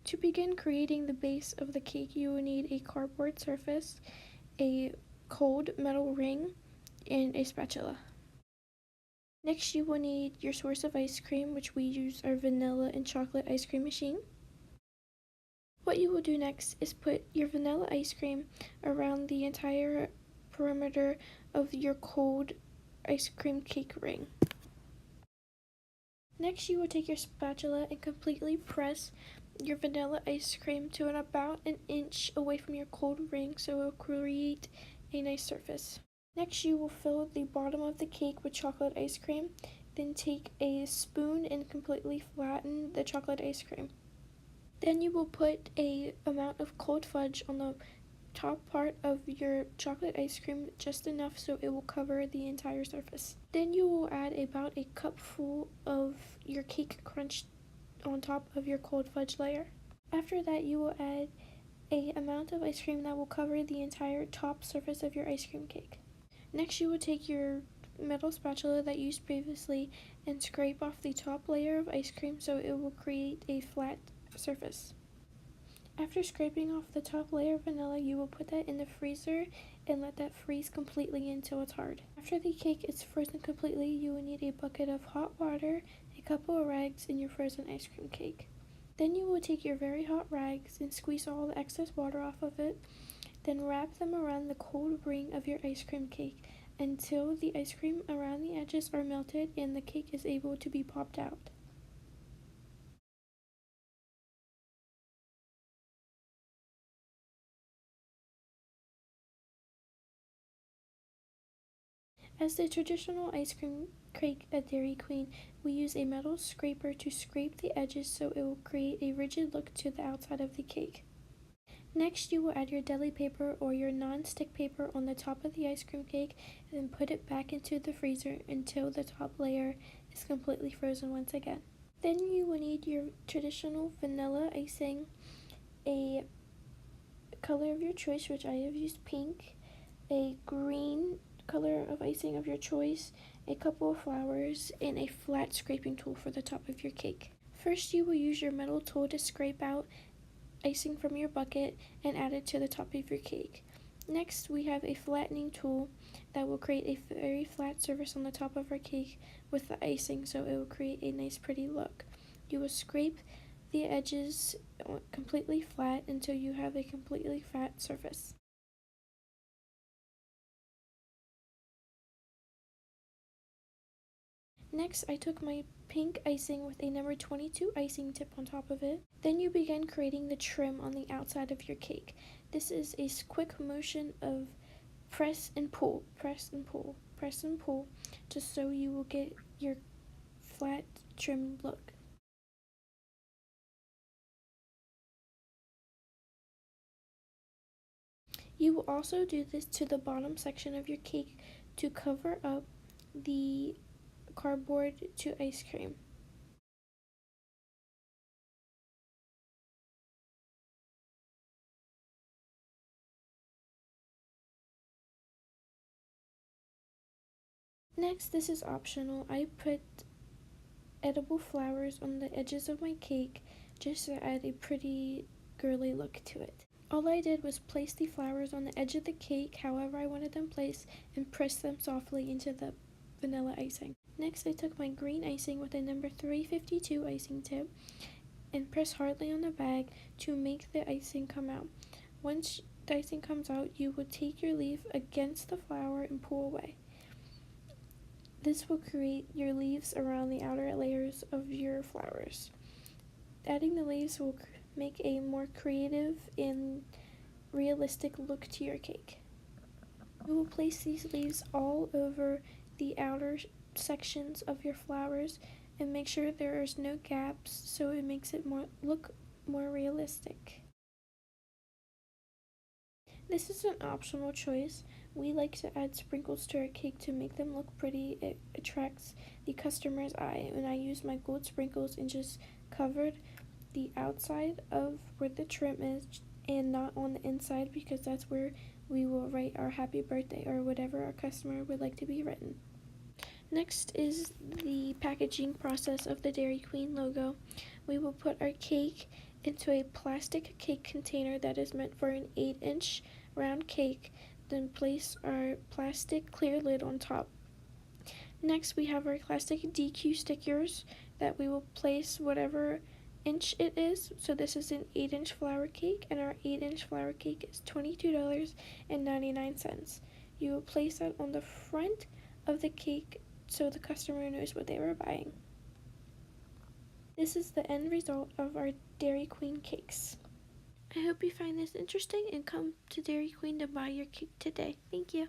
To begin creating the base of the cake, you will need a cardboard surface, a cold metal ring, and a spatula. Next, you will need your source of ice cream, which we use our vanilla and chocolate ice cream machine. What you will do next is put your vanilla ice cream around the entire perimeter of your cold ice cream cake ring. Next, you will take your spatula and completely press your vanilla ice cream to about an inch away from your cold ring so it will create a nice surface. Next, you will fill the bottom of the cake with chocolate ice cream, then take a spoon and completely flatten the chocolate ice cream. Then you will put a amount of cold fudge on the top part of your chocolate ice cream, just enough so it will cover the entire surface. Then you will add about a cup full of your cake crunch on top of your cold fudge layer. After that, you will add a amount of ice cream that will cover the entire top surface of your ice cream cake. Next, you will take your metal spatula that you used previously and scrape off the top layer of ice cream so it will create a flat surface. After scraping off the top layer of vanilla, you will put that in the freezer and let that freeze completely until it's hard. After the cake is frozen completely, you will need a bucket of hot water, a couple of rags, and your frozen ice cream cake. Then you will take your very hot rags and squeeze all the excess water off of it, then wrap them around the cold ring of your ice cream cake until the ice cream around the edges are melted and the cake is able to be popped out. As the traditional ice cream cake at Dairy Queen, we use a metal scraper to scrape the edges so it will create a rigid look to the outside of the cake. Next, you will add your deli paper or your non-stick paper on the top of the ice cream cake and then put it back into the freezer until the top layer is completely frozen once again. Then you will need your traditional vanilla icing, a color of your choice, which I have used pink, a green color of icing of your choice, a couple of flowers, and a flat scraping tool for the top of your cake. First, you will use your metal tool to scrape out icing from your bucket and add it to the top of your cake. Next, we have a flattening tool that will create a very flat surface on the top of our cake with the icing so it will create a nice pretty look. You will scrape the edges completely flat until you have a completely flat surface. Next, I took my pink icing with a number 22 icing tip on top of it. Then you begin creating the trim on the outside of your cake. This is a quick motion of press and pull, press and pull, press and pull, just so you will get your flat trim look. You will also do this to the bottom section of your cake to cover up the cardboard to ice cream. Next, this is optional. I put edible flowers on the edges of my cake just to add a pretty girly look to it. All I did was place the flowers on the edge of the cake however I wanted them placed and press them softly into the vanilla icing. Next, I took my green icing with a number 352 icing tip and press hardly on the bag to make the icing come out. Once the icing comes out, you will take your leaf against the flower and pull away. This will create your leaves around the outer layers of your flowers. Adding the leaves will make a more creative and realistic look to your cake. You will place these leaves all over the outer sections of your flowers and make sure there is no gaps so it makes it look more realistic. This is an optional choice. We like to add sprinkles to our cake to make them look pretty. It attracts the customer's eye, and I used my gold sprinkles and just covered the outside of where the trim is and not on the inside because that's where we will write our happy birthday or whatever our customer would like to be written. Next is the packaging process of the Dairy Queen logo. We will put our cake into a plastic cake container that is meant for an 8-inch round cake. Then place our plastic clear lid on top. Next, we have our classic DQ stickers that we will place whatever inch it is. So this is an 8-inch flour cake, and our 8-inch flour cake is $22.99. You will place that on the front of the cake so the customer knows what they were buying. This is the end result of our Dairy Queen cakes. I hope you find this interesting and come to Dairy Queen to buy your cake today. Thank you.